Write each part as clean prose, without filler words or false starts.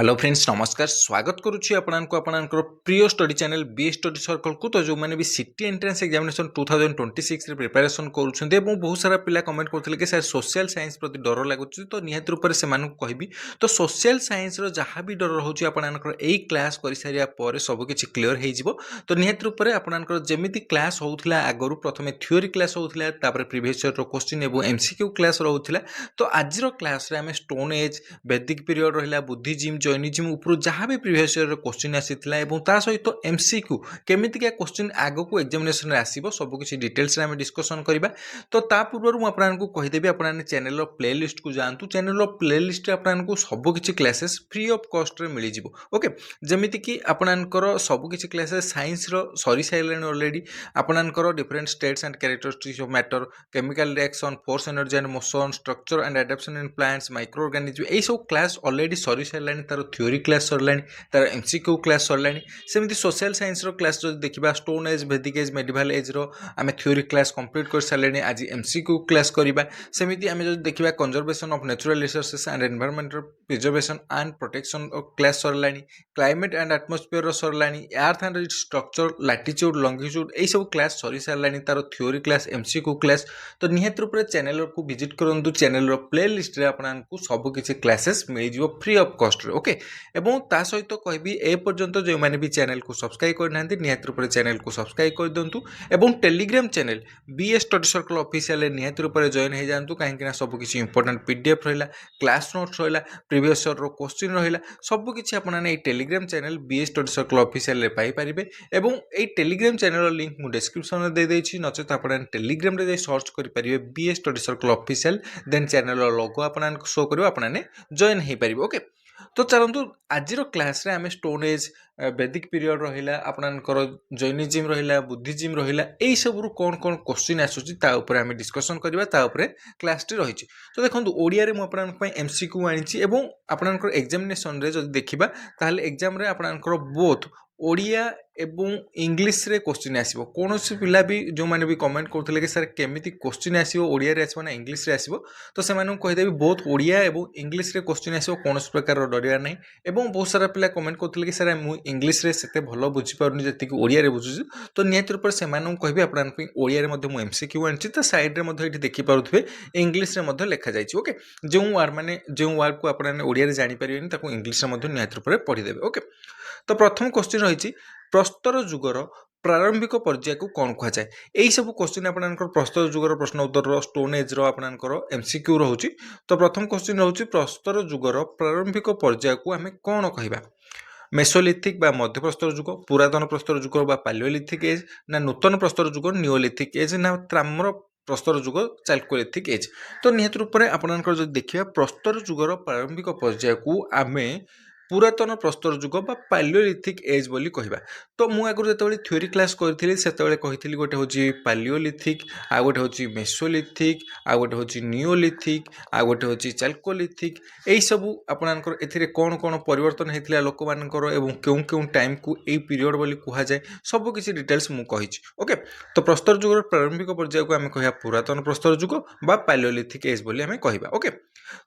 Hello friends नमस्कार स्वागत करुच्ची आपणकर प्रिय study channel B study circle को तो जो मैंने भी सिटी एंट्रेंस एग्जामिनेशन 2026 रे प्रिपरेशन करुछन्ते एवं बहुत सारा पिला कमेंट करथिले कि सर सोशल साइंस प्रति डर लागुछि तो निहात रूप से सेमानू कहबी तो सोशल साइंस रो जहाँ भी डर रहउछि आपणकर एई क्लास करि सारिया पर सब किछि क्लियर हे जिवो तो निहात रूप से आपणकर जेमिति क्लास होउथिला आगरु प्रथमे थ्योरी क्लास होउथिला तापर प्रीवियस ईयर रो क्वेश्चन एवं एमसीक्यू क्लास रहउथिला तो आज रो क्लास रे हमें स्टोन एज वैदिक पीरियड रहिला बुद्धिजीम जैनिज्म ऊपर जहाँ भी प्रीवियस ईयर क्वेश्चन आसीथिला एवं ता सहित एमसीक्यू केमितिका क्वेश्चन आगो को एग्जामिनेशन रे आसीबो सब किछि डिटेल्स रे हम डिस्कशन करबा तो ता पूर्व मु आपनकु कहि देबी आपन चैनल रो प्लेलिस्ट को जानतु चैनल रो प्लेलिस्ट रे आपनकु सब किछि क्लासेस फ्री ऑफ कॉस्ट रे मिली जिवो ओके जेमिति कि आपनकर सब किछि क्लासेस साइंस रो सरी साइलेन ऑलरेडी आपनकर different states and characteristics of matter chemical reaction force energy and motion structure and adaptation in plants microorganism ए सब क्लास ऑलरेडी सरी साइलेन तार थ्योरी क्लास सरलानी तार एमसीक्यू क्लास सरलानी सेमती सोशल साइंस रो क्लास जो देखिबा स्टोन एज वैदिक एज मेडिवल एज रो आमे थ्योरी क्लास कंप्लीट कर सारलेनी आज एमसीक्यू क्लास करिबा सेमती आमे जो देखिबा conservation of natural resources and environmental preservation and protection of class सरलानी क्लाइमेट एंड एटमॉस्फेयर रो सरलानी earth and its structure latitude longitude ए सब क्लास सरी सारलानी तार थ्योरी क्लास एमसीक्यू क्लास तो निहात रूप से चैनल को विजिट करंतु चैनल रो प्लेलिस्ट रे आपनकु सब किछि क्लासेस मिल जिवो फ्री ऑफ कॉस्ट रे ओके एवं ता सहित कहबी ए पर्यंत जो मैंने भी चैनल को सब्सक्राइब करना निहात रूप से चैनल को सब्सक्राइब कर दिंतु एवं Telegram channel BS study circle official निहात रूप से जॉइन हो जातु कहीं सब किसी इंपोर्टेंट पीडीएफ रहा क्लास नोट्स रहा प्रीवियस ईयर क्वेश्चन रहा सब किसी आपने Telegram channel BS study circle official पाइपर एवं ये टेलीग्राम चैनल लिंक मुझे डिस्क्रिप्शन में दे देछि नचेत आप टेलीग्राम रे सर्च करेंगे BS study circle official then channel logo आपन शो कर आपने जॉइन हो पारे ओके तो चलतु आज क्लास रे आमे स्टोन एज वैदिक पीरियड रहिला आपनकर जैनिज्म रहिला बुद्धिज्म रहिला एई सब रु कोन कोन क्वेश्चन आसुची ता ऊपर आमे डिस्कशन करबा ता ऊपर क्लास टी रहिछि तो देखंतु ओडिया रे मु आपनक पय एमसीक्यू आनिछि एवं आपनकर एग्जामिनेशन रे जदि देखिबा ताहाले एग्जाम रे आपनकर बोथ ओडिया एवं इंग्लिश रे क्वेश्चन आसीबो कोनोसी पिला भी जो माने भी कमेंट करथिले कि सर केमिति क्वेश्चन आसीबो ओडिया रे आसीबो ना इंग्लिश रे आसीबो तो से मानु कहि देबी बोथ ओडिया एवं इंग्लिश रे क्वेश्चन आसीबो कोनोसी प्रकार डरिया नै एवं बहुत सारा पिला कमेंट करथिले कि सर मु इंग्लिश रे सेते भलो बुझी पारुनी जति कि ओडिया रे बुझुछु तो नियत रूप से मानु कहबी आपन पे ओडिया रे मध्ये मु एमसीक्यू आनछि तो साइड रे मध्ये एठी देखि पारुथबे इंग्लिश रे मध्ये लेखा जाइछि ओके जो वर्ड माने जो वर्ड को आपन ओडिया रे जानि परिबेनी ताको इंग्लिश रे मध्ये नियत रूप रे पढि देबे ओके तो प्रथम क्वेश्चन रही प्रस्तर जुगर प्रारंभिक पर्याय को कौन कह जाए यही सब क्वेश्चन आपनकर प्रस्तर जुगर प्रश्न उत्तर स्टोन एज आपनकर एमसीक्यू रहुछि तो प्रथम क्वेश्चन रहुछि प्रस्तर जुगर प्रारंभिक पर्याय को आमे कौन कहबा मेसोलिथिक बा मध्य प्रस्तर जुग पुरातन प्रस्तर जुग बा पालियोलिथिक एज ना नूतन प्रस्तर जुग नियोलिथिक एज ना ताम्र प्रस्तर जुग चाल्कोलिथिक एज तो निहत रूप में आपनकर जो देखिबा प्रस्तर जुगर प्रारंभिक पर्याय को आमे पुरातन प्रस्तर जुग बा पालियोलिथिक एज बोली कहबा तो मु आगु जतबेले थ्योरी क्लास करथिली सेतबेले कहिथिली गोटे होची पालियोलिथिक आ गोटे होची मेसोलिथिक आ गोटे होची नियोलिथिक आ गोटे होची चाल्कोलिथिक एई सब आपनकर एथिरे कोन कोन परिवर्तन हेतिला लोक मानकर एवं केउ केउ टाइम को एई पीरियड बोली कहा जाय सब किछि डिटेल्स मु कहिछि ओके तो प्रस्तर जुगर प्रारंभिक पर्याय को आमे कहया पुरातन प्रस्तर जुग बा पालियोलिथिक एज बोली आमे कहबा ओके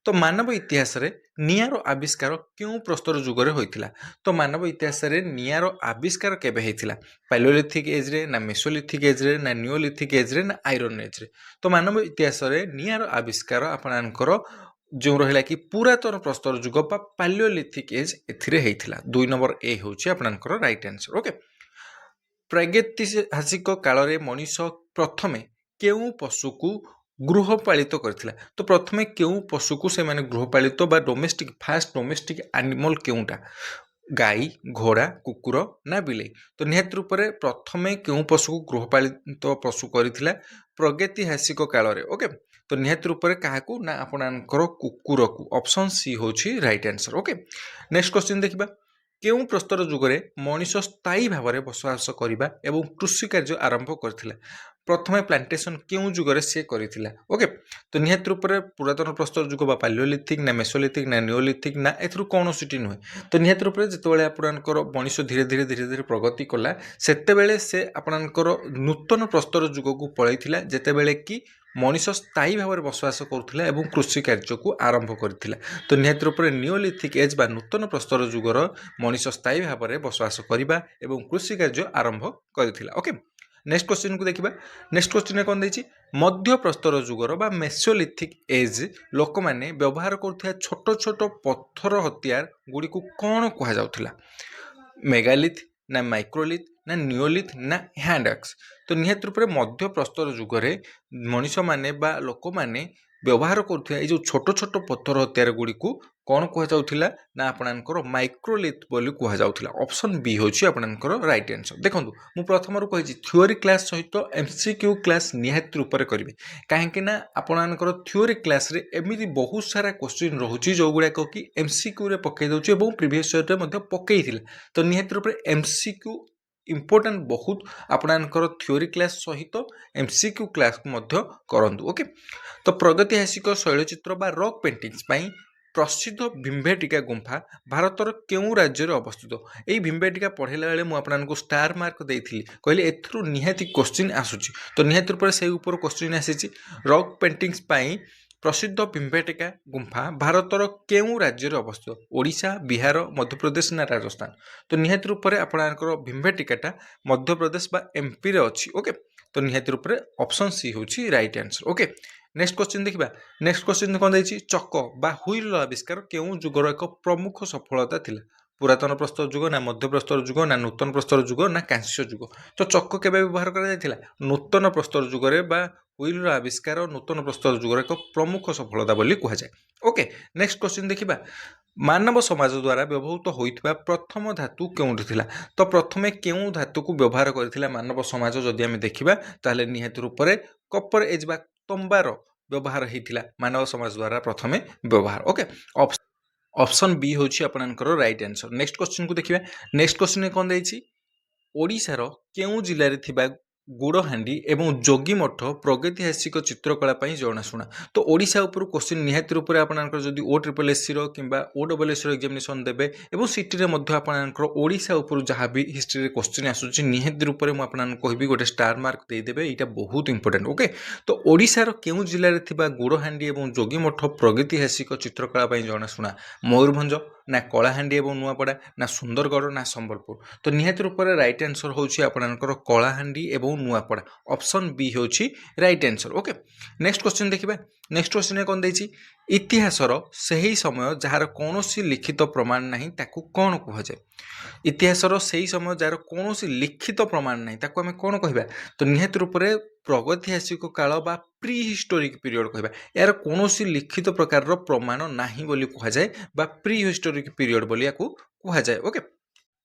तो मानव इतिहास रे नियारो आविष्कार क्यों प्रस्तर जुगरे होइथिला तो मानव इतिहास रे नियारो आविष्कार केबे हेतिला पालियोलिथिक एज रे ना मेसोलिथिक एज रे ना नियोलिथिक एज रे ना आयरन एज रे तो मानव इतिहास रे नियारो आविष्कार आपनकर जो रहिला कि पुरातन प्रस्तर जुग बा पालियोलिथिक एज एथिरे हेतिला 2 नंबर ए होछि आपनकर राइट आंसर ओके प्रागैतिहासिक काल रे मनीष प्रथमे केउ पशु को गृहपालित करथिला तो प्रथमे केउ पशु को से माने गृहपालित बा डोमेस्टिक फास्ट डोमेस्टिक एनिमल केउटा गाई घोड़ा कुकुर ना बिलाई तो निहत रूप में प्रथमे केउ पशु को गृहपालित पशु करथिला प्रागैतिहासिक काल रे ओके तो निहत रूप में काहाकू ना आपनकर कुकुर को ऑप्शन सी होछि right answer okay next question देखिबा केउ प्रस्तर जुगरे मनीष स्थायी भाव में बसवास करबा एवं कृषि कार्य आरंभ करथिला प्रथमे प्लांटेशन केउ जुगरे से करथिला ओके तो निहत रूप में पुरातन प्रस्तर जुग बा पालियोलिथिक ना मेसोलिथिक ना नियोलिथिक ना एथरु कोनोसिटी नुहे तो निहत रूप में जेतेबेले आपनकर मनीष धीरे धीरे धीरे धीरे प्रगति कला सेतेबेले से आपनकर नूतन प्रस्तर जुग को पळैथिला जेतेबेले कि ମଣିଷ ସ୍ଥାୟୀ ଭାବରେ ବସବାସ କରୁଥିଲା ଏବଂ କୃଷି କାର୍ଯ୍ୟକୁ ଆରମ୍ଭ କରିଥିଲା। ତ ନିହାତି ରୂପରେ ନିଓଲିଥିକ୍ ଏଜ୍ ବା ନୂତନ ପ୍ରସ୍ତର ଯୁଗର ମଣିଷ ସ୍ଥାୟୀ ଭାବରେ ବସବାସ କରିବା ଏବଂ କୃଷି କାର୍ଯ୍ୟ ଆରମ୍ଭ କରିଥିଲା। ଓକେ, ନେକ୍ସଟ କ୍ୱେଶ୍ଚିନକୁ ଦେଖିବା। ନେକ୍ସଟ କ୍ୱେଶ୍ଚିନରେ କ'ଣ ଦେଇଛି, ମଧ୍ୟ ପ୍ରସ୍ତର ଯୁଗର ବା ମେସୋଲିଥିକ୍ ଏଜ୍ ଲୋକମାନେ ବ୍ୟବହାର କରୁଥିବା ଛୋଟ ଛୋଟ ପଥର ହତିଆର ଗୁଡ଼ିକୁ କ'ଣ କୁହାଯାଉଥିଲା? ମେଗାଲିଥ୍ ନା ମାଇକ୍ରୋଲିଥ୍ ନା ନିଓଲିଥ୍ ନା ହ୍ୟାଣ୍ଡ ଆକ୍ସ? ତ ନିହାତି ରୂପରେ ମଧ୍ୟ ପ୍ରସ୍ତର ଯୁଗରେ ମଣିଷମାନେ ବା ଲୋକମାନେ ବ୍ୟବହାର କରୁଥିବା ଏଇ ଯେଉଁ ଛୋଟ ଛୋଟ ପଥର ହତିଆର ଗୁଡ଼ିକୁ କ'ଣ କୁହାଯାଉଥିଲା ନା ଆପଣଙ୍କର ମାଇକ୍ରୋଲିଥ୍ ବୋଲି କୁହାଯାଉଥିଲା। ଅପସନ୍ ବି ହେଉଛି ଆପଣଙ୍କର ରାଇଟ୍ ଆନ୍ସର୍। ଦେଖନ୍ତୁ, ମୁଁ ପ୍ରଥମରୁ କହିଛି ଥିଓରି କ୍ଲାସ୍ ସହିତ MCQ କ୍ଲାସ୍ ନିହାତି ରୂପରେ କରିବେ, କାହିଁକିନା ଆପଣଙ୍କର ଥିଓରି କ୍ଲାସ୍ରେ ଏମିତି ବହୁତ ସାରା କ୍ୱେଶ୍ଚିନ୍ ରହୁଛି ଯେଉଁଗୁଡ଼ାକ କି MCQରେ ପକାଇ ଦେଉଛି ଏବଂ ପ୍ରିଭିୟସ୍ ଇୟର୍ରେ ମଧ୍ୟ ପକାଇଥିଲା। ତ ନିହାତି ରୂପରେ MCQ ଇମ୍ପୋର୍ଟାଣ୍ଟ ବହୁତ, ଆପଣଙ୍କର ଥିଓରି କ୍ଲାସ୍ ସହିତ MCQ କ୍ଲାସ୍କୁ ମଧ୍ୟ କରନ୍ତୁ। ଓକେ, ତ ପ୍ରଗତିହାସିକ ଶୈଳଚିତ୍ର ବା ରକ୍ ପେଣ୍ଟିଂସ୍ ପାଇଁ ପ୍ରସିଦ୍ଧ ଭୀମ୍ବେଟିକା ଗୁମ୍ଫା ଭାରତର କେଉଁ ରାଜ୍ୟରେ ଅବସ୍ଥିତ? ଏହି ଭୀମ୍ବେଟିକା ପଢ଼ିଲା ବେଳେ ମୁଁ ଆପଣଙ୍କୁ ଷ୍ଟାର ମାର୍କ ଦେଇଥିଲି, କହିଲେ ଏଥିରୁ ନିହାତି କ୍ୱେଶ୍ଚିନ୍ ଆସୁଛି। ତ ନିହାତି ରୂପରେ ସେଇ ଉପରୁ କ୍ୱେଶ୍ଚିନ୍ ଆସିଛି। ରକ୍ ପେଣ୍ଟିଂସ୍ ପାଇଁ ପ୍ରସିଦ୍ଧ ଭୀମ୍ବେଟିକା ଗୁମ୍ଫା ଭାରତର କେଉଁ ରାଜ୍ୟରେ ଅବସ୍ଥିତ? ଓଡ଼ିଶା, ବିହାର, ମଧ୍ୟପ୍ରଦେଶ ନା ରାଜସ୍ଥାନ? ତ ନିହାତି ରୂପରେ ଆପଣଙ୍କର ଭୀମ୍ବେଟିକାଟା ମଧ୍ୟପ୍ରଦେଶ ବା ଏମ୍ପିରେ ଅଛି। ଓକେ, ତ ନିହାତି ରୂପରେ ଅପସନ୍ ସି ହେଉଛି right answer. Okay, next question ଦେଖିବା। ନେକ୍ସଟ କ୍ୱେଶ୍ଚିନ୍ କ'ଣ ଦେଇଛି, ଚକ ବା ହୁଇଲର ଆବିଷ୍କାର କେଉଁ ଯୁଗର ଏକ ପ୍ରମୁଖ ସଫଳତା ଥିଲା? ପୁରାତନ ପ୍ରସ୍ତର ଯୁଗ ନା ମଧ୍ୟ ପ୍ରସ୍ତର ଯୁଗ ନା ନୂତନ ପ୍ରସ୍ତର ଯୁଗ ନା କାଂସ୍ୟ ଯୁଗ? ତ ଚକ କେବେ ବ୍ୟବହାର କରାଯାଇଥିଲା? ନୂତନ ପ୍ରସ୍ତର ଯୁଗରେ ବା ହୁଇଲର ଆବିଷ୍କାର ନୂତନ ପ୍ରସ୍ତର ଯୁଗର ଏକ ପ୍ରମୁଖ ସଫଳତା ବୋଲି କୁହାଯାଏ। ଓକେ, ନେକ୍ସଟ କ୍ୱେଶ୍ଚିନ୍ ଦେଖିବା। ମାନବ ସମାଜ ଦ୍ୱାରା ବ୍ୟବହୃତ ହୋଇଥିବା ପ୍ରଥମ ଧାତୁ କେଉଁଠି ଥିଲା? ତ ପ୍ରଥମେ କେଉଁ ଧାତୁକୁ ବ୍ୟବହାର କରିଥିଲା ମାନବ ସମାଜ ଯଦି ଆମେ ଦେଖିବା, ତାହେଲେ ନିହାତି ରୂପରେ କପର ଏଜ୍ ବା ତମ୍ବାର ବ୍ୟବହାର ହେଇଥିଲା ମାନବ ସମାଜ ଦ୍ୱାରା ପ୍ରଥମେ ବ୍ୟବହାର। ଓକେ, ଅପସନ୍ ବି ହେଉଛି ଆପଣଙ୍କର ରାଇଟ୍ ଆନ୍ସର୍। ନେକ୍ସଟ କ୍ୱେଶ୍ଚିନ୍କୁ ଦେଖିବା। ନେକ୍ସଟ କ୍ୱେଶ୍ଚିନ୍ରେ କ'ଣ ଦେଇଛି, ଓଡ଼ିଶାର କେଉଁ ଜିଲ୍ଲାରେ ଥିବା ଗୁଡ଼ହାଣ୍ଡି ଏବଂ ଯୋଗୀମଠ ପ୍ରଗତିହାସିକ ଚିତ୍ରକଳା ପାଇଁ ଜଣାଶୁଣା? ତ ଓଡ଼ିଶା ଉପରୁ କ୍ୱେଶ୍ଚିନ୍ ନିହାତି ରୂପରେ ଆପଣଙ୍କର ଯଦି OSSCର କିମ୍ବା OSSCର ଏକ୍ଜାମିନେସନ୍ ଦେବେ ଏବଂ ସିଟିରେ ମଧ୍ୟ ଆପଣଙ୍କର ଓଡ଼ିଶା ଉପରୁ ଯାହା ବି ହିଷ୍ଟ୍ରିରେ କ୍ୱେଶ୍ଚିନ୍ ଆସୁଛି ନିହାତି ରୂପରେ ମୁଁ ଆପଣଙ୍କୁ କହିବି ଗୋଟେ ଷ୍ଟାର ମାର୍କ ଦେଇଦେବେ, ଏଇଟା ବହୁତ ଇମ୍ପୋର୍ଟାଣ୍ଟ। ଓକେ, ତ ଓଡ଼ିଶାର କେଉଁ ଜିଲ୍ଲାରେ ଥିବା ଗୁଡ଼ହାଣ୍ଡି ଏବଂ ଯୋଗୀମଠ ପ୍ରଗତିହାସିକ ଚିତ୍ରକଳା ପାଇଁ ଜଣାଶୁଣା? ମୟୂରଭଞ୍ଜ ନା କଳାହାଣ୍ଡି ଏବଂ ନୂଆପଡ଼ା ନା ସୁନ୍ଦରଗଡ଼ ନା ସମ୍ବଲପୁର? ତ ନିହାତି ରୂପରେ ରାଇଟ୍ ଆନ୍ସର୍ ହେଉଛି ଆପଣଙ୍କର କଳାହାଣ୍ଡି ଏବଂ ନୂଆପଡ଼ା। ଅପସନ୍ ବି ହେଉଛି right answer. Okay, next question ଦେଖିବା। ନେକ୍ସଟ କ୍ୱେଶ୍ଚିନ୍ରେ କ'ଣ ଦେଇଛି, ଇତିହାସର ସେହି ସମୟ ଯାହାର କୌଣସି ଲିଖିତ ପ୍ରମାଣ ନାହିଁ ତାକୁ କ'ଣ କୁହାଯାଏ? ଇତିହାସର ସେହି ସମୟ ଯାହାର କୌଣସି ଲିଖିତ ପ୍ରମାଣ ନାହିଁ ତାକୁ ଆମେ କ'ଣ କହିବା? ତ ନିହାତି ରୂପରେ ପ୍ରଗତିହାସିକ କାଳ ବା ପ୍ରି ହିଷ୍ଟୋରିକ୍ ପିରିୟଡ଼ କହିବା। ଏହାର କୌଣସି ଲିଖିତ ପ୍ରକାରର ପ୍ରମାଣ ନାହିଁ ବୋଲି କୁହାଯାଏ ବା ପ୍ରି ହିଷ୍ଟୋରିକ୍ ପିରିୟଡ଼ ବୋଲି ୟାକୁ କୁହାଯାଏ। ଓକେ,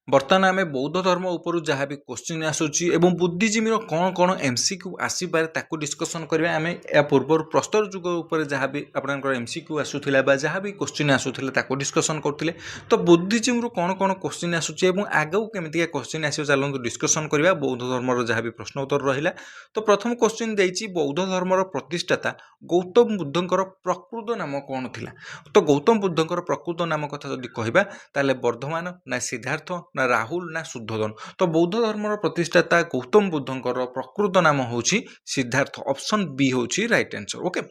ବର୍ତ୍ତମାନ ଆମେ ବୌଦ୍ଧ ଧର୍ମ ଉପରୁ ଯାହା ବି କ୍ୱେଶ୍ଚିନ୍ ଆସୁଛି ଏବଂ ବୁଦ୍ଧିଜୀବୀର କ'ଣ କ'ଣ MCQ ଆସିପାରେ ତାକୁ ଡିସ୍କସନ୍ କରିବା। ଆମେ ଏହା ପୂର୍ବରୁ ପ୍ରସ୍ତର ଯୁଗ ଉପରେ ଯାହା ବି ଆପଣଙ୍କର MCQ ଆସୁଥିଲା ବା ଯାହା ବି କ୍ୱେଶ୍ଚିନ୍ ଆସୁଥିଲା ତାକୁ ଡିସ୍କସନ୍ କରୁଥିଲେ। ତ ବୁଦ୍ଧିଜୀବୀରୁ କ'ଣ କ'ଣ କ୍ୱେଶ୍ଚିନ୍ ଆସୁଛି ଏବଂ ଆଗକୁ କେମିତିକା କ୍ୱେଶ୍ଚିନ୍ ଆସିବ ଚାଲନ୍ତୁ ଡିସ୍କସନ୍ କରିବା। ବୌଦ୍ଧ ଧର୍ମର ଯାହା ବି ପ୍ରଶ୍ନ ଉତ୍ତର ରହିଲା, ତ ପ୍ରଥମ କ୍ୱେଶ୍ଚିନ୍ ଦେଇଛି, ବୌଦ୍ଧ ଧର୍ମର ପ୍ରତିଷ୍ଠାତା ଗୌତମ ବୁଦ୍ଧଙ୍କର ପ୍ରକୃତ ନାମ କ'ଣ ଥିଲା? ତ ଗୌତମ ବୁଦ୍ଧଙ୍କର ପ୍ରକୃତ ନାମ କଥା ଯଦି କହିବା ତାହେଲେ ବର୍ଦ୍ଧମାନ ନା ସିଦ୍ଧାର୍ଥ ନା ରାହୁଲ ନା ଶୁଦ୍ଧୋଧନ? ତ ବୌଦ୍ଧ ଧର୍ମର ପ୍ରତିଷ୍ଠାତା ଗୌତମ ବୁଦ୍ଧଙ୍କର ପ୍ରକୃତ ନାମ ହେଉଛି ସିଦ୍ଧାର୍ଥ। ଅପସନ୍ ବି ହେଉଛି ରାଇଟ୍ ଆନ୍ସର୍। ଓକେ,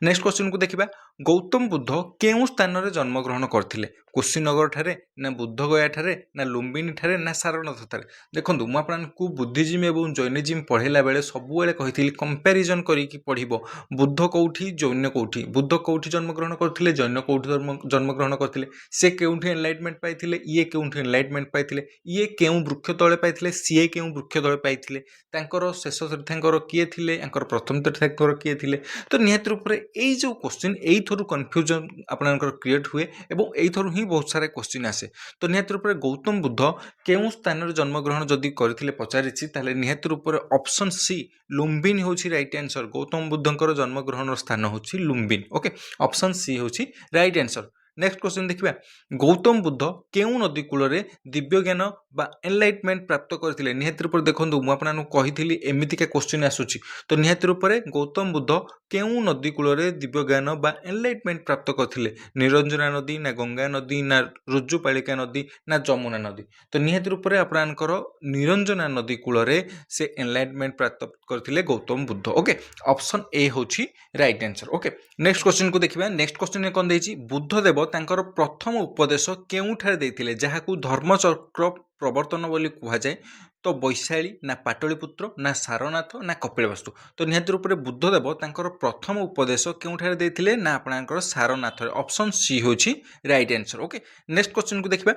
ନେକ୍ସଟ କ୍ୱେଶ୍ଚିନ୍କୁ ଦେଖିବା। ଗୌତମ ବୁଦ୍ଧ କେଉଁ ସ୍ଥାନରେ ଜନ୍ମଗ୍ରହଣ କରିଥିଲେ? କୁଶୀନଗର ଠାରେ ନା ବୁଦ୍ଧଗୟା ଠାରେ ନା ଲୁମ୍ବିନୀ ଠାରେ ନା ସାରନାଥ ଠାରେ? ଦେଖନ୍ତୁ, ମୁଁ ଆପଣଙ୍କୁ ବୁଦ୍ଧିଜିମ୍ ଏବଂ ଜୈନିଜିମ୍ ପଢ଼ାଇଲା ବେଳେ ସବୁବେଳେ କହିଥିଲି କମ୍ପାରିଜନ୍ କରିକି ପଢ଼ିବ। ବୁଦ୍ଧ କେଉଁଠି, ଜୈନ କେଉଁଠି, ବୁଦ୍ଧ କେଉଁଠି ଜନ୍ମଗ୍ରହଣ କରିଥିଲେ, ଜୈନ କେଉଁଠି ଜନ୍ମଗ୍ରହଣ କରିଥିଲେ, ସେ କେଉଁଠି ଏନଲାଇଟମେଣ୍ଟ ପାଇଥିଲେ, ଇଏ କେଉଁଠି ଏନଲାଇଟମେଣ୍ଟ ପାଇଥିଲେ, ଇଏ କେଉଁ ବୃକ୍ଷ ତଳେ ପାଇଥିଲେ, ସିଏ କେଉଁ ବୃକ୍ଷ ତଳେ ପାଇଥିଲେ, ତାଙ୍କର ଶେଷ ତୀର୍ଥଙ୍କର କିଏ ଥିଲେ, ତାଙ୍କର ପ୍ରଥମ ତୀର୍ଥଙ୍କର କିଏ ଥିଲେ? ତ ନିହାତି ରୂପରେ ଏଇ ଯେଉଁ କ୍ୱେଶ୍ଚିନ୍ ଏଇଥରୁ କନଫ୍ୟୁଜନ୍ ଆପଣଙ୍କର କ୍ରିଏଟ୍ ହୁଏ ଏବଂ ଏଇଥରୁ ହିଁ ବହୁତ ସାରା କ୍ୱେଶ୍ଚିନ୍ ଆସେ। ତ ନିହାତି ରୂପରେ ଗୌତମ ବୁଦ୍ଧ କେଉଁ ସ୍ଥାନରେ ଜନ୍ମଗ୍ରହଣ ଯଦି କରିଥିଲେ ପଚାରିଛି, ତାହେଲେ ନିହାତି ରୂପରେ ଅପସନ୍ ସି ଲୁମ୍ବିନୀ ହେଉଛି ରାଇଟ୍ ଆନ୍ସର୍। ଗୌତମ ବୁଦ୍ଧଙ୍କର ଜନ୍ମଗ୍ରହଣର ସ୍ଥାନ ହେଉଛି ଲୁମ୍ବିନୀ। ଓକେ, ଅପସନ୍ ସି ହେଉଛି ରାଇଟ୍ ଆନ୍ସର୍। नेक्स्ट क्वेश्चन देखिबा गौतम बुद्ध केउ नदी कूल दिव्य ज्ञान बा एनलाइटमेंट प्राप्त करथिले निहाती रूप देखंतु मु आपनानु कहिथिली एमितिका क्वेश्चन आसुची तो निहाती रूप गौतम बुद्ध केउ नदी कूल दिव्य ज्ञान बा एनलाइटमेंट प्राप्त करथिले निरंजना नदी ना गंगा नदी ना रुजुपालिका नदी ना जमुना नदी तो निहाती रूप आपनकर निरंजना नदी कूल से एनलाइटमेंट प्राप्त करथिले Gautam Buddha okay option A होची right answer okay next question को देखिबा नेक्स्ट क्वेश्चन कोन देछि बुद्धदेव तांकर प्रथम उपदेश केउठारे देथिले जाहाकू धर्मचक्र प्रवर्तन बोली कुहा जाय तो वैशाली ना पाटलिपुत्र ना सारनाथ ना कपिलवस्तु तो निहाती रूप बुद्धदेव तांकर प्रथम उपदेश केउठारे देथिले ना आपनकर सारनाथ ऑप्शन सी होची right answer okay next question को देखिबा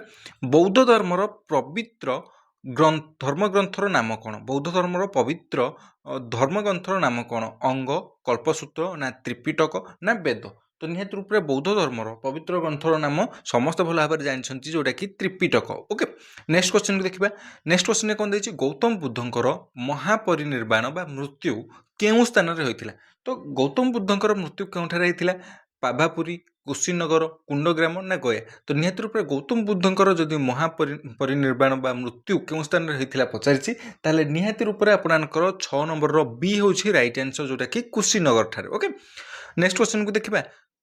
बौद्ध धर्मर पवित्र धर्मग्रंथर नाम कौन बौद्ध धर्मर पवित्र धर्मग्रंथर नाम कौन अंग कल्पसूत्र ना त्रिपिटक ना वेद तो निहाती रूप बौद्ध धर्मर पवित्र ग्रंथर नाम समस्त भल भाव जानते जोटा कि त्रिपिटक ओके नेक्स्ट क्वेश्चन को देखिबा नेक्स्ट क्वेश्चन कौन देछि गौतम बुद्धंकर महापरिनिर्वाण बा मृत्यु केउ स्थान रे होइतिला तो गौतम बुद्धंकर मृत्यु केउठारे होइतिला पाभापुरी कुशीनगर कुंडग्राम ना गया तो निहाती रूप गौतम बुद्धंकर जदि महापरिनिर्वाण बा मृत्यु केउ स्थान रे होइतिला पचारिछि ताले निहाती रूप आपनकर 6 नंबर रो बी होछि राइट आंसर जोटा कि कुशीनगर ठारे ओके नेक्स्ट क्वेश्चन को देखिबा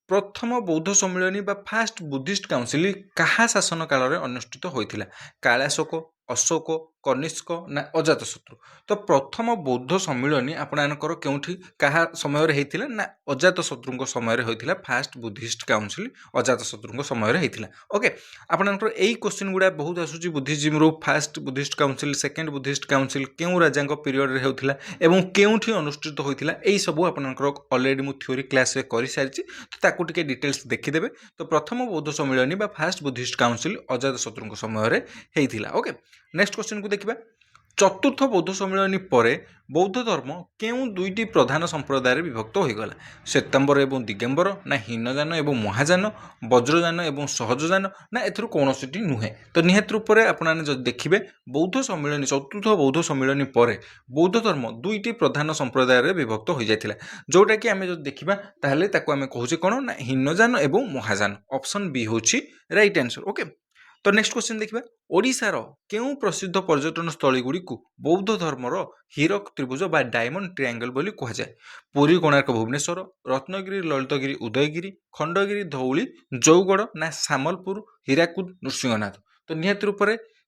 प्रथम बौद्ध सम्मेलन बा फास्ट बुद्धिस्ट काउंसिल कहा शासन काल रे अनुष्ठित होइतिला कालाशोक अशोक कनिष्क ना अजातशत्रु तो प्रथम बौद्ध सम्मेलन आपनकर केउठी कहा समय रे हेतिला ना अजातशत्रुଙ୍କ समय रे होइतिला फास्ट बुद्धिस्ट काउंसिल अजातशत्रुଙ୍କ समय रे हेतिला ओके आपनकर एई क्वेश्चन गुडा बहुत आसुची बुद्धिज्म रो first Buddhist council second Buddhist council केउ राजांक पीरियड रे होइतिला एवं केउठी अनुष्ठित होइतिला एई सब आपनकर ऑलरेडी मु थ्योरी क्लास रे करि सारिची तो ताकू टिके डिटेल्स देखि देबे तो प्रथम बौद्ध सम्मेलन बा फास्ट बुद्धिस्ट काउंसिल अजातशत्रुଙ୍କ समय रे हेतिला ओके नेक्स्ट क्वेश्चन को देखिबा चतुर्थ बौद्ध सम्मेलन पर बौद्ध धर्म केउ दुईटी प्रधान संप्रदाय विभक्त हो गला श्वेतांबर एवं दिगंबर ना हीनजान एवं महाजान वज्रजान एवं सहजजान ना एथुर कोनोसिटी नुहे तो निहाती रूप आपने जब देखिए बौद्ध सम्मेलन चतुर्थ बौद्ध सम्मेलन पर बौद्ध धर्म दुईटी प्रधान संप्रदाय विभक्त हो जाता जोटा कि आम जो देखा ताहले ताको आमे कहूचे कौन ना हीनजान एवं महाजान ऑप्शन बी होची राइट आंसर ओके तो नेक्स्ट क्वेश्चन देखिबा ओडिशार केउ प्रसिद्ध पर्यटन स्थली गुडी को बौद्ध धर्मर हीरक त्रिभुज बा डायमंड ट्रायंगल बोली कहा जाए पुरी कोणार्क भुवनेश्वर रत्नगिरी ललितगिरी उदयगिरी खंडगिरी धौली जौगड़ ना सामलपुर हीराकुद नृसिंहनाथ तो निहाती रूप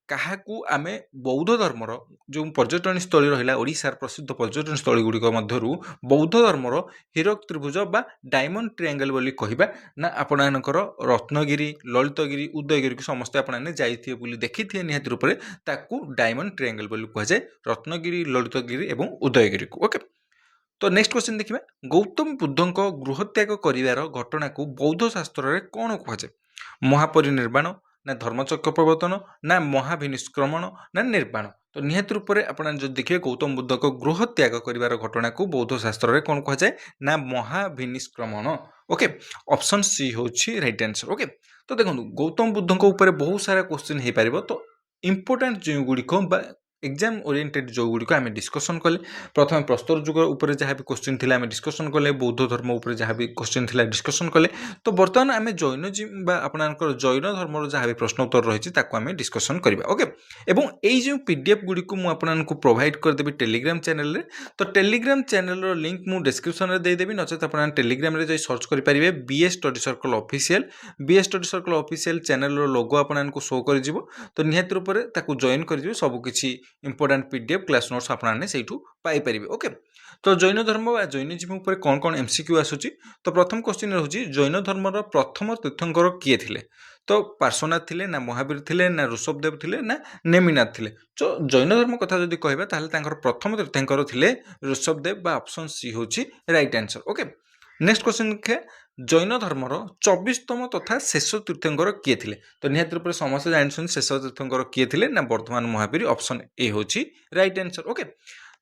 काहाकू आमे बौद्ध धर्मर जो पर्यटन स्थली रहिला ओडिशार प्रसिद्ध पर्यटन स्थली गुडी मध्यरु बौद्ध धर्मर हीरक त्रिभुज बा डायमंड ट्रायंगल बोली कहिबा ना आपणकर रत्नगिरी ललितगिरी उदयगिरी को समस्त आपने जाइथिए बोली देखिथिए निहाती रूप ताकू डायमंड ट्रायंगल बोली कहा जाए रत्नगिरी ललितगिरी एवं उदयगिरी को ओके तो नेक्स्ट क्वेश्चन देखिबा गौतम बुद्धंक गृहत्याग करिवार घटना को बौद्ध शास्त्र रे कोन कहा जाए महापरिनिर्वाण ना धर्मचक्र प्रवर्तन ना महाभिनिष्क्रमण ना निर्वाण तो निहाती रूप में जो देखिए गौतम बुद्ध को गृह त्याग करिवार घटना को बौद्ध शास्त्र रे कोन कहा जाए ना महाभिनिष्क्रमण ओके ऑप्शन सी होची राइट आंसर ओके तो देखो गौतम बुद्ध को ऊपर बहुत सारा क्वेश्चन हो पारिबो तो इंपोर्टेंट जो गुड़िक एग्जाम ओरिएंटेड जो गुड़िक आम डिस्कसन कले प्रथम प्रस्तर जुग उपर जहाँ भी क्वेश्चन थिला आम डिस्कसन कले बौद्ध धर्म उपर जहाँ भी क्वेश्चन थिला डिस्कसन कले तो बर्तमान आम जैनिज्म बा आपनकर जैन धर्मर जहाँ भी प्रश्न उत्तर रही आम डिस्कसन करबा ओके एवं एई जो पीडीएफ गुड़िक मु आपनकर प्रोवाइड करदेबी टेलीग्राम चैनल रे तो टेलीग्राम चैनल रो लिंक मु डिस्क्रिप्शन रे दे देबी नचेत आपन टेलीग्राम रे जाई सर्च करि परिबे BS study circle official channel रो लोगो आपननको शो कर जिवो तो निहाती रूप से ताकू जॉइन कर जिवो सब किछि इंपोर्टेंट पीडीएफ क्लास नोट्स आपने सेठू पाई परिबे ओके तो जैन धर्म बा जैनिज्म उपर कौन कौन एमसीक्यू आसुची तो प्रथम क्वेश्चन रहउची जैन धर्मर प्रथम तीर्थंकर किए थिले तो पार्श्वनाथ थिले ना महावीर थिले ना ऋषभदेव थिले ना नेमिनाथ थिले तो जैन धर्म कथा जदि कहबा ताहले तांकर प्रथम तीर्थंकर थिले ऋषभदेव बा ऑप्शन सी होची right answer okay next question देखे जैन धर्मर 24तम तथा शेष तीर्थंकर किए थिले तो निहाती रूप समस्त जानछन शेष तीर्थंकर किए थिले ना वर्धमान महावीर ऑप्शन ए होची right answer okay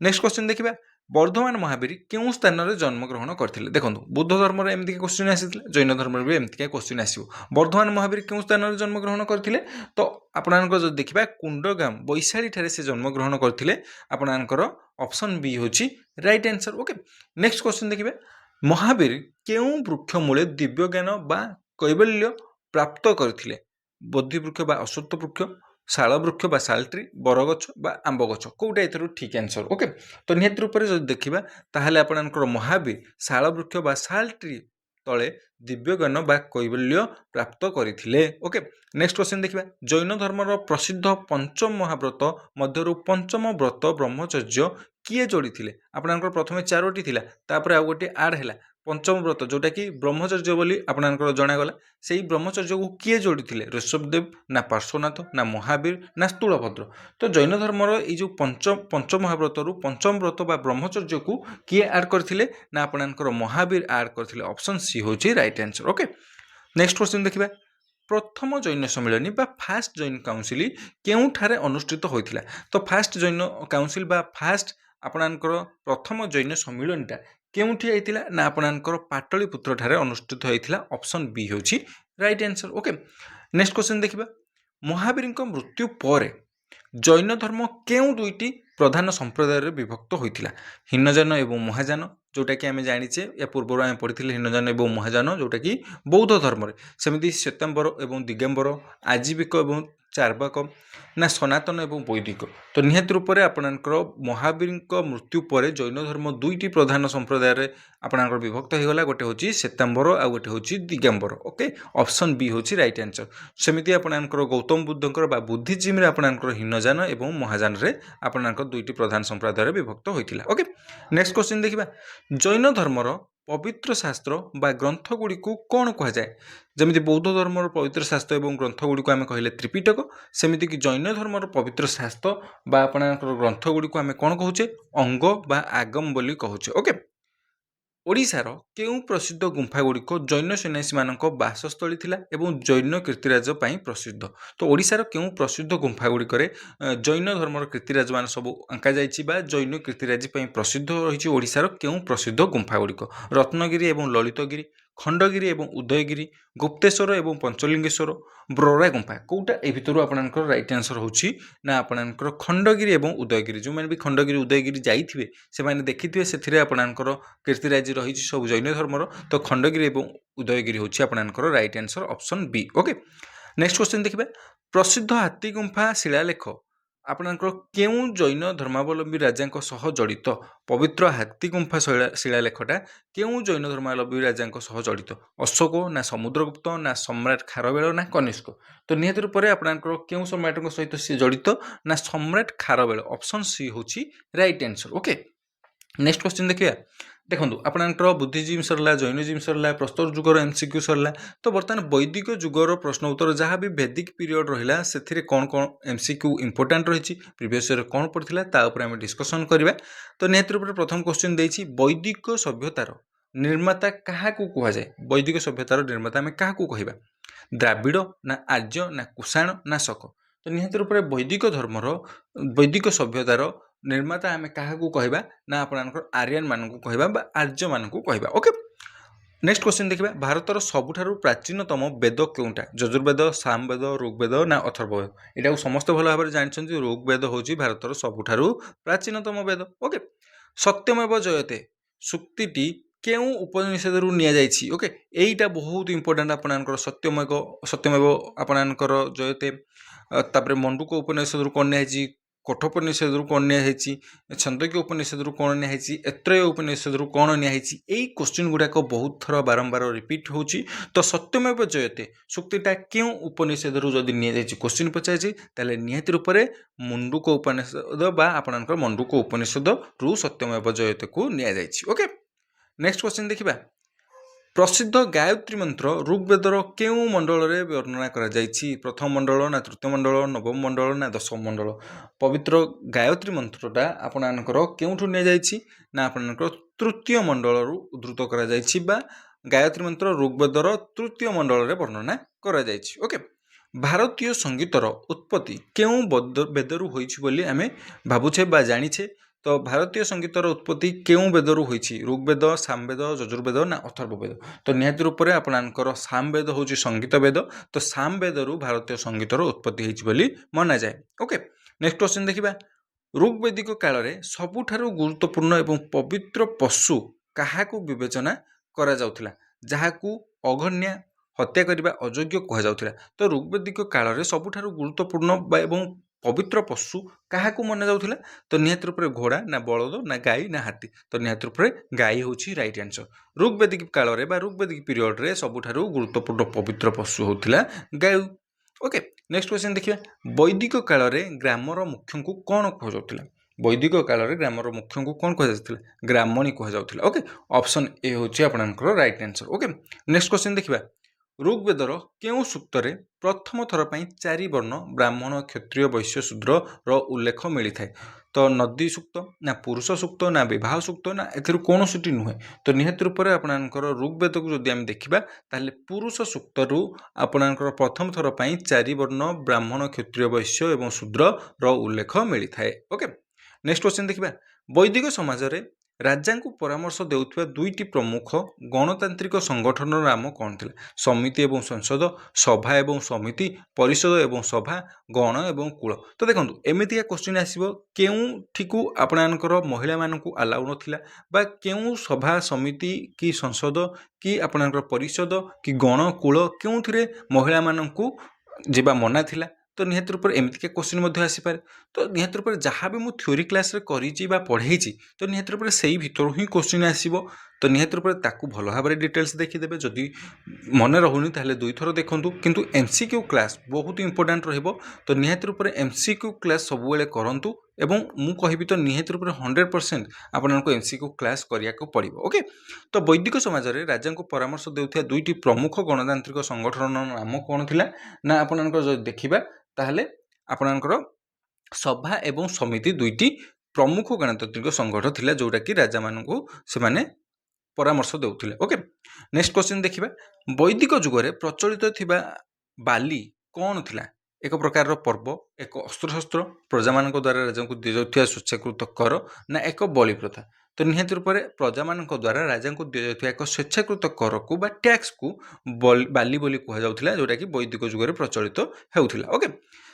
next question देखिबा वर्धमान महावीर केउ स्थान रे जन्म ग्रहण करथिले देखंतु बुद्ध धर्म रे एमति क्वेश्चन आसीथिले जैन धर्म रे एमति क्वेश्चन आसीबो वर्धमान महावीर केउ स्थान रे जन्म ग्रहण करथिले तो आपनकर जो देखिबा कुंडगाम वैशाली ठारे से जन्म ग्रहण करथिले आपनकर ऑप्शन बी होची right answer okay next question देखिबा महावीर केउ वृक्ष मूले दिव्य ज्ञान बा कैबल्य ପ୍ରାପ୍ତ କରିଥିଲେ? ବୋଧିବୃକ୍ଷ ବା ଅଶ୍ୱତ୍ଥ ବୃକ୍ଷ, ଶାଳ ବୃକ୍ଷ ବା ଶାଳଟ୍ରି, ବରଗଛ ବା ଆମ୍ବ ଗଛ, କୋଉଟା ଏଥିରୁ ଠିକ୍ ଆନ୍ସର? ଓକେ, ତ ନିହାତି ରୂପରେ ଯଦି ଦେଖିବା ତାହେଲେ ଆପଣଙ୍କର ମହାବୀର ଶାଳ ବୃକ୍ଷ ବା ଶାଳଟ୍ରି ତଳେ ଦିବ୍ୟଜ୍ଞାନ ବା କୈବଲ୍ୟ ପ୍ରାପ୍ତ କରିଥିଲେ। ଓକେ, ନେକ୍ସଟ କ୍ୱେଶ୍ଚନ୍ ଦେଖିବା। ଜୈନ ଧର୍ମର ପ୍ରସିଦ୍ଧ ପଞ୍ଚମ ମହାବ୍ରତ ମଧ୍ୟରୁ ପଞ୍ଚମ ବ୍ରତ ବ୍ରହ୍ମଚର୍ଯ୍ୟ କିଏ ଯୋଡ଼ିଥିଲେ? ଆପଣଙ୍କର ପ୍ରଥମେ 4ଟି ଥିଲା, ତାପରେ ଆଉ ଗୋଟିଏ ଆଡ୍ ହେଲା ପଞ୍ଚମ ବ୍ରତ, ଯୋଉଟାକି ବ୍ରହ୍ମଚର୍ଯ୍ୟ ବୋଲି ଆପଣଙ୍କର ଜଣାଗଲା। ସେଇ ବ୍ରହ୍ମଚର୍ଯ୍ୟକୁ କିଏ ଯୋଡ଼ିଥିଲେ? ଋଷଭଦେବ ନା ପାର୍ଶ୍ୱନାଥ ନା ମହାବୀର ନା ସ୍ଥୂଳଭଦ୍ର? ତ ଜୈନ ଧର୍ମର ଏଇ ଯେଉଁ ପଞ୍ଚ ମହାବ୍ରତରୁ ପଞ୍ଚମ ବ୍ରତ ବା ବ୍ରହ୍ମଚର୍ଯ୍ୟକୁ କିଏ ଆଡ୍ କରିଥିଲେ? ନା ଆପଣଙ୍କର ମହାବୀର ଆଡ୍ କରିଥିଲେ। ଅପସନ୍ ସି ହେଉଛି right answer. Okay, next question ଦେଖିବା। ପ୍ରଥମ ଜୈନ ସମ୍ମିଳନୀ ବା ଫାଷ୍ଟ ଜୈନ କାଉନସିଲ କେଉଁଠାରେ ଅନୁଷ୍ଠିତ ହୋଇଥିଲା? ତ ଫାଷ୍ଟ ଜୈନ କାଉନସିଲ ବା ଫାଷ୍ଟ ଆପଣଙ୍କର ପ୍ରଥମ ଜୈନ ସମ୍ମିଳନୀଟା କେଉଁଠି ହେଇଥିଲା? ନା ଆପଣଙ୍କର ପାଟଳିପୁତ୍ର ଠାରେ ଅନୁଷ୍ଠିତ ହୋଇଥିଲା। ଅପସନ୍ ବି ହେଉଛି right answer. Okay, next question ଦେଖିବା। ମହାବୀରଙ୍କ ମୃତ୍ୟୁ ପରେ ଜୈନ ଧର୍ମ କେଉଁ ଦୁଇଟି ପ୍ରଧାନ ସମ୍ପ୍ରଦାୟରେ ବିଭକ୍ତ ହୋଇଥିଲା? ହୀନଯାନ ଏବଂ ମହାଯାନ, ଯୋଉଟାକି ଆମେ ଜାଣିଛେ ୟା ପୂର୍ବରୁ ଆମେ ପଢ଼ିଥିଲେ ହୀନଯାନ ଏବଂ ମହାଯାନ, ଯୋଉଟାକି ବୌଦ୍ଧ ଧର୍ମରେ। ସେମିତି ଶ୍ଵେତାମ୍ବର ଏବଂ ଦିଗମ୍ବର, ଆଜୀବିକ ଏବଂ ଚାର୍ବାକ, ନା ସନାତନ ଏବଂ ବୈଦିକ? ତ ନିହାତି ରୂପରେ ଆପଣଙ୍କର ମହାବୀରଙ୍କ ମୃତ୍ୟୁ ପରେ ଜୈନ ଧର୍ମ ଦୁଇଟି ପ୍ରଧାନ ସମ୍ପ୍ରଦାୟରେ ଆପଣଙ୍କର ବିଭକ୍ତ ହୋଇଗଲା। ଗୋଟେ ହେଉଛି ଶ୍ଵେତାମ୍ବର ଆଉ ଗୋଟେ ହେଉଛି ଦିଗମ୍ବର। ଓକେ, ଅପସନ୍ ବି ହେଉଛି ରାଇଟ୍ ଆନ୍ସର। ସେମିତି ଆପଣଙ୍କର ଗୌତମ ବୁଦ୍ଧଙ୍କର ବା ବୁଦ୍ଧିଜିମ୍ରେ ଆପଣଙ୍କର ହୀନଯାନ ଏବଂ ମହାଯାନରେ ଆପଣଙ୍କର ଦୁଇଟି ପ୍ରଧାନ ସମ୍ପ୍ରଦାୟରେ ବିଭକ୍ତ ହୋଇଥିଲା। ଓକେ, ନେକ୍ସଟ କ୍ୱେଶ୍ଚନ୍ ଦେଖିବା। ଜୈନ ଧର୍ମର ପବିତ୍ର ଶାସ୍ତ୍ର ବା ଗ୍ରନ୍ଥ ଗୁଡ଼ିକୁ କ'ଣ କୁହାଯାଏ? ଯେମିତି ବୌଦ୍ଧ ଧର୍ମର ପବିତ୍ର ଶାସ୍ତ୍ର ଏବଂ ଗ୍ରନ୍ଥ ଗୁଡ଼ିକୁ ଆମେ କହିଲେ ତ୍ରିପିଟକ, ସେମିତିକି ଜୈନ ଧର୍ମର ପବିତ୍ର ଶାସ୍ତ୍ର ବା ଆପଣଙ୍କର ଗ୍ରନ୍ଥ ଗୁଡ଼ିକୁ ଆମେ କ'ଣ କହୁଛେ? ଅଙ୍ଗ ବା ଆଗମ ବୋଲି କହୁଛେ। ଓକେ, ଓଡ଼ିଶାର କେଉଁ ପ୍ରସିଦ୍ଧ ଗୁମ୍ଫା ଗୁଡ଼ିକ ଜୈନ ସନ୍ନ୍ୟାସୀମାନଙ୍କ ବାସସ୍ଥଳୀ ଥିଲା ଏବଂ ଜୈନ କୀର୍ତ୍ତିରାଜ ପାଇଁ ପ୍ରସିଦ୍ଧ? ତ ଓଡ଼ିଶାର କେଉଁ ପ୍ରସିଦ୍ଧ ଗୁମ୍ଫା ଗୁଡ଼ିକରେ ଜୈନ ଧର୍ମର କୀର୍ତ୍ତିରାଜ ମାନ ସବୁ ଆଙ୍କାଯାଇଛି ବା ଜୈନ କୀର୍ତ୍ତିରାଜି ପାଇଁ ପ୍ରସିଦ୍ଧ ରହିଛି? ଓଡ଼ିଶାର କେଉଁ ପ୍ରସିଦ୍ଧ ଗୁମ୍ଫା ଗୁଡ଼ିକ? ରତ୍ନଗିରି ଏବଂ ଲଳିତଗିରି, ଖଣ୍ଡଗିରି ଏବଂ ଉଦୟଗିରି, ଗୁପ୍ତେଶ୍ୱର ଏବଂ ପଞ୍ଚଲିଙ୍ଗେଶ୍ୱର, ବ୍ରରା ଗୁମ୍ଫା, କୋଉଟା ଏ ଭିତରୁ ଆପଣଙ୍କର ରାଇଟ୍ ଆନ୍ସର ହେଉଛି? ନା ଆପଣଙ୍କର ଖଣ୍ଡଗିରି ଏବଂ ଉଦୟଗିରି। ଯେଉଁମାନେ ବି ଖଣ୍ଡଗିରି ଉଦୟଗିରି ଯାଇଥିବେ ସେମାନେ ଦେଖିଥିବେ ସେଥିରେ ଆପଣଙ୍କର କୀର୍ତ୍ତିରାଜି ରହିଛି ସବୁ ଜୈନ ଧର୍ମର। ତ ଖଣ୍ଡଗିରି ଏବଂ ଉଦୟଗିରି ହେଉଛି ଆପଣଙ୍କର right answer. Option B. Okay, next question ଦେଖିବା। ପ୍ରସିଦ୍ଧ ହାତୀ ଗୁମ୍ଫା ଶିଳାଲେଖ ଆପଣଙ୍କର କେଉଁ ଜୈନ ଧର୍ମାବଲମ୍ବୀ ରାଜାଙ୍କ ସହ ଜଡ଼ିତ? ପବିତ୍ର ହାତୀ ଗୁମ୍ଫା ଶିଳାଲେଖଟା କେଉଁ ଜୈନ ଧର୍ମାବଲମ୍ବୀ ରାଜାଙ୍କ ସହ ଜଡ଼ିତ? ଅଶୋକ ନା ସମୁଦ୍ରଗୁପ୍ତ ନା ସମ୍ରାଟ ଖାରବେଳ ନା କନିଷ୍କ? ତ ନିହାତି ରୂପରେ ଆପଣଙ୍କର କେଉଁ ସମ୍ରାଟଙ୍କ ସହିତ ସିଏ ଜଡ଼ିତ? ନା ସମ୍ରାଟ ଖାରବେଳ। ଅପସନ୍ ସି ହେଉଛି right answer. Okay, next question ଦେଖିବା। ଦେଖନ୍ତୁ ଆପଣଙ୍କର ବୁଦ୍ଧିଜିମ୍ ସରିଲା, ଜୈନଜିମ୍ ସରିଲା, ପ୍ରସ୍ତର ଯୁଗର MCQ ସରିଲା। ତ ବର୍ତ୍ତମାନ ବୈଦିକ ଯୁଗର ପ୍ରଶ୍ନ ଉତ୍ତର ଯାହା ବି ଭେଦିକ ପିରିୟଡ଼ ରହିଲା ସେଥିରେ କ'ଣ କ'ଣ MCQ ଇମ୍ପୋର୍ଟାଣ୍ଟ ରହିଛି, ପ୍ରିଭିୟସ୍ ଇୟର୍ରେ କ'ଣ ପଡ଼ିଥିଲା, ତା ଉପରେ ଆମେ ଡିସ୍କସନ୍ କରିବା। ତ ନିହାତି ରୂପରେ ପ୍ରଥମ କ୍ୱେଶ୍ଚନ୍ ଦେଇଛି, ବୈଦିକ ସଭ୍ୟତାର ନିର୍ମାତା କାହାକୁ କୁହାଯାଏ? ବୈଦିକ ସଭ୍ୟତାର ନିର୍ମାତା ଆମେ କାହାକୁ କହିବା? ଦ୍ରାବିଡ଼ ନା ଆର୍ଯ୍ୟ ନା କୁଷାଣ ନା ଶକ? ତ ନିହାତି ରୂପରେ ବୈଦିକ ସଭ୍ୟତାର ନିର୍ମାତା ଆମେ କାହାକୁ କହିବା? ନା ଆପଣଙ୍କର ଆର୍ଯ୍ୟନ ମାନଙ୍କୁ କହିବା ବା ଆର୍ଯ୍ୟ ମାନଙ୍କୁ କହିବା। ଓକେ, ନେକ୍ସଟ କ୍ୱେଶ୍ଚନ୍ ଦେଖିବା। ଭାରତର ସବୁଠାରୁ ପ୍ରାଚୀନତମ ବେଦ କେଉଁଟା? ଯଜୁର୍ବେଦ, ସାମବେଦ, ଋଗ୍ବେଦ ନା ଅଥର୍ବବେଦ? ଏଟାକୁ ସମସ୍ତେ ଭଲ ଭାବରେ ଜାଣିଛନ୍ତି, ଋଗ୍ବେଦ ହେଉଛି ଭାରତର ସବୁଠାରୁ ପ୍ରାଚୀନତମ ବେଦ। ଓକେ, ସତ୍ୟମେବ ଜୟତେ ସୂକ୍ତିଟି କେଉଁ ଉପନିଷଦରୁ ନିଆଯାଇଛି? ଓକେ, ଏଇଟା ବହୁତ ଇମ୍ପୋର୍ଟାଣ୍ଟ ଆପଣଙ୍କର। ସତ୍ୟମେବ ଆପଣଙ୍କର ଜୟତେ, ତାପରେ ମଣ୍ଡୁକ ଉପନିଷଦରୁ କ'ଣ ନିଆହେଇଛି, କଠୋପନିଷଦରୁ କ'ଣ ନିଆହେଇଛି, ଛନ୍ଦୋକ୍ୟ ଉପନିଷଦରୁ କ'ଣ ନିଆହେଇଛି, ଏତ୍ରେୟ ଉପନିଷଦରୁ କ'ଣ ନିଆହେଇଛି? ଏଇ କ୍ୱେଶ୍ଚିନ୍ ଗୁଡ଼ାକ ବହୁତ ଥର ବାରମ୍ବାର ରିପିଟ୍ ହେଉଛି। ତ ସତ୍ୟମେବ ଜୟତେ ସୂକ୍ତିଟା କେଉଁ ଉପନିଷଦରୁ ଯଦି ନିଆଯାଇଛି କ୍ୱେଶ୍ଚିନ୍ ପଚାରିଛି, ତାହେଲେ ନିହାତି ରୂପରେ ମଣ୍ଡୁକ ଉପନିଷଦ ବା ଆପଣଙ୍କର ମଣ୍ଡୁକ ଉପନିଷଦରୁ ସତ୍ୟମେବ ଜୟତେକୁ ନିଆଯାଇଛି। ଓକେ, ନେକ୍ସଟ କ୍ୱେଶ୍ଚିନ୍ ଦେଖିବା। ପ୍ରସିଦ୍ଧ ଗାୟତ୍ରୀ ମନ୍ତ୍ର ଋଗ୍ବେଦର କେଉଁ ମଣ୍ଡଳରେ ବର୍ଣ୍ଣନା କରାଯାଇଛି? ପ୍ରଥମ ମଣ୍ଡଳ ନା ତୃତୀୟ ମଣ୍ଡଳ, ନବମ ମଣ୍ଡଳ ନା ଦଶମ ମଣ୍ଡଳ? ପବିତ୍ର ଗାୟତ୍ରୀ ମନ୍ତ୍ରଟା ଆପଣଙ୍କର କେଉଁଠୁ ନିଆଯାଇଛି? ନା ଆପଣଙ୍କର ତୃତୀୟ ମଣ୍ଡଳରୁ ଉଦ୍ଧୃତ କରାଯାଇଛି ବା ଗାୟତ୍ରୀ ମନ୍ତ୍ର ଋଗ୍ବେଦର ତୃତୀୟ ମଣ୍ଡଳରେ ବର୍ଣ୍ଣନା କରାଯାଇଛି। ଓକେ, ଭାରତୀୟ ସଙ୍ଗୀତର ଉତ୍ପତ୍ତି କେଉଁ ବେଦରୁ ହୋଇଛି ବୋଲି ଆମେ ଭାବୁଛେ ବା ଜାଣିଛେ? ତ ଭାରତୀୟ ସଙ୍ଗୀତର ଉତ୍ପତ୍ତି କେଉଁ ବେଦରୁ ହୋଇଛି? ଋଗ୍ବେଦ, ସାମବେଦ, ଯଜୁର୍ବେଦ ନା ଅଥର୍ବବେଦ? ତ ନିହାତି ରୂପରେ ଆପଣଙ୍କର ସାମବେଦ ହେଉଛି ସଙ୍ଗୀତ ବେଦ। ତ ସାମବେଦରୁ ଭାରତୀୟ ସଙ୍ଗୀତର ଉତ୍ପତ୍ତି ହୋଇଛି ବୋଲି ମନାଯାଏ। ଓକେ, ନେକ୍ସଟ କ୍ୱେଶ୍ଚନ୍ ଦେଖିବା। ଋଗ୍ବେଦିକ କାଳରେ ସବୁଠାରୁ ଗୁରୁତ୍ୱପୂର୍ଣ୍ଣ ଏବଂ ପବିତ୍ର ପଶୁ କାହାକୁ ବିବେଚନା କରାଯାଉଥିଲା? ଯାହାକୁ ଅଘନ୍ୟା, हत्या करने अयोग्य कहुला। तो ऋग्वेदिक काल में सबुठ गुरुत्वपूर्ण एवं पवित्र पशु क्या मना जाऊला तो निहत रूप में घोड़ा ना बलद ना गाई ना हाथी तो निहत रूप में गाई हूँ रईट आंसर। ऋग्वेदिक काल में ऋग्वेदिक पीरियड रे सबुठ गुरुत्वपूर्ण पवित्र पशु होता गाय। ओके नेक्स्ट क्वेश्चन देखिए वैदिक काल में ग्रामर मुख्य को कौन कहुला। वैदिक काल में ग्रामर मुख्य को कौन कहुला ग्रामणी कहुला। ओके ऑप्शन ए हूँ आपनकर right answer. Okay next question देखिए ऋग्वेदर केउं सूक्तरे प्रथम थर पर 4 वर्ण ब्राह्मण क्षत्रिय वैश्य शूद्र रो उल्लेख मिलता है। तो नदी सूक्त ना पुरुष सूक्त ना विवाह सूक्त ना ए कौन सी नुहे तो निहत रूप में आपणकर ऋग्वेद को जदि आम देखा ताहले पुरुष सूक्तरु आपणकर प्रथम थर पर 4 वर्ण ब्राह्मण क्षत्रिय वैश्य एवं शूद्र रो उल्लेख मिलता है। ओके नेक्स्ट क्वेश्चन देखिए वैदिक समाज रे राजा को परामर्श देउथिबा दुईटी प्रमुख गणतांत्रिक संगठन नाम कौन थिला। समिति एवं संसद सभा एवं समिति परिषद एवं सभा गण एवं कूल। तो देखो एमतीका क्वेश्चन आसो केउठी को आपणकर महिला मानू अलाउ नथिला बा केउं सभा समिति कि संसद कि आपणकर परिषद कि गण कूल केउथिरे महिला मानू जीवा मना थिला। तो निहत रूप में एमतीका क्वेश्चन आसीपे तो निहत रूप में जहाँ भी मुझे थ्योरी क्लास करी पढ़े तो निहत रूप में से भर ही क्वेश्चन आसो तो निहत रूप में भल भाव में डिटेल्स देखीदे जदि मन रहुनी ताहले 2 थर देखूँ किंतु एमसीक्यू क्लास बहुत इंपोर्टाट रहिबो। तो निहत रूप में एमसीक्यू क्लास सबुबले करंतु एवं मु कहिबी तो निहत रूप में 100% आपनको एमसीक्यू क्लास करिया को पड़िबो। ओके तो वैदिक समाज रे राजा को परामर्श देउथिया दुईटी प्रमुख गणतांत्रिक संगठन नाम कौन थिला ना आपनको जो देखिबा ताहले आपणकर सभा एवं समिति दुईटी प्रमुख गणतांत्रिक संगठन थिला जोटा कि राजा मानू से परामर्श देउथिले। ओके नेक्स्ट क्वेश्चन देखिबा वैदिक जुगरे प्रचलित थिबा बाली कौन थिला। एक प्रकार पर्व एक अस्त्रशस्त्र प्रजा मान द्वारा राजा को दि जाउथिया स्वेच्छाकृत कर ना एक बलि प्रथा। तो निहत रूप में प्रजा मान द्वारा राजा को दि जाउथिया एक स्वेच्छाकृत कर को बा टैक्स को बाली बोली कह जाउथिला जोटा कि वैदिक जुगरे प्रचलित हेउथिला। ओके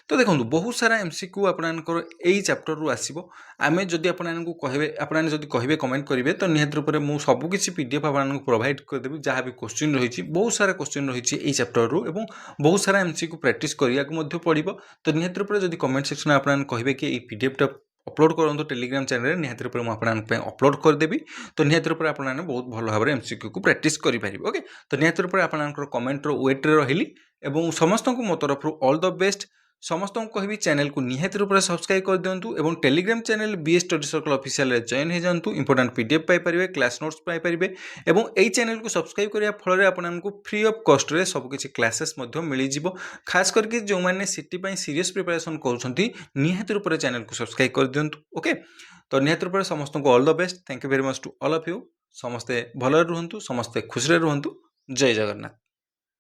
तो देखो बहुत सारा एमसीक्यू आपनकर यही चैप्टर रु आसीबो आमे जदि आपनको कहबे आपने जदि कहबे कमेंट करेंगे तो निहत रूप में मुझे सबकिछि पीडीएफ आपको प्रोवाइड करदेवी जहाँ भी क्वेश्चन रही बहुत सारा क्वेश्चन रही है चैप्टर रु एवं बहुत सारा एमसीक्यू प्रैक्टिस करने पड़ो। तो निहत रूप में जदि कमेंट सेक्शन में आपने कहबे कि ये पीडीएफ अपलोड करूँ टेलीग्राम चैनल निहत रूप में आपको अपलोड करदेवी तो निहत रूप में आपने बहुत भल भाव में एमसीक्यू को प्रैक्टिस करेंगे। ओके तो निहत रूप में आपंकर कमेंट वेट रही एवं समस्त को मो तरफ ऑल द बेस्ट समस्त को कहबी चैनल को निहत रूप में सब्सक्राइब कर दिंतु एवं Telegram channel BS study circle official join हो जातु important PDF paper class notes paper एवं यही चैनल को सब्सक्राइब करने फल आपको फ्री ऑफ कॉस्ट रे सबकि क्लासेस मिल जाव खास करके जो मैंने सीटी सीरीयस प्रिपरेशन कर निहत रूप में चैनल को सब्सक्राइब कर दिंतु। ओके तो निहत रूप में समस्त को all the best thank you very much to all of you समस्ते भल रुहतु समस्ते खुशी रुहतु जय जगन्नाथ।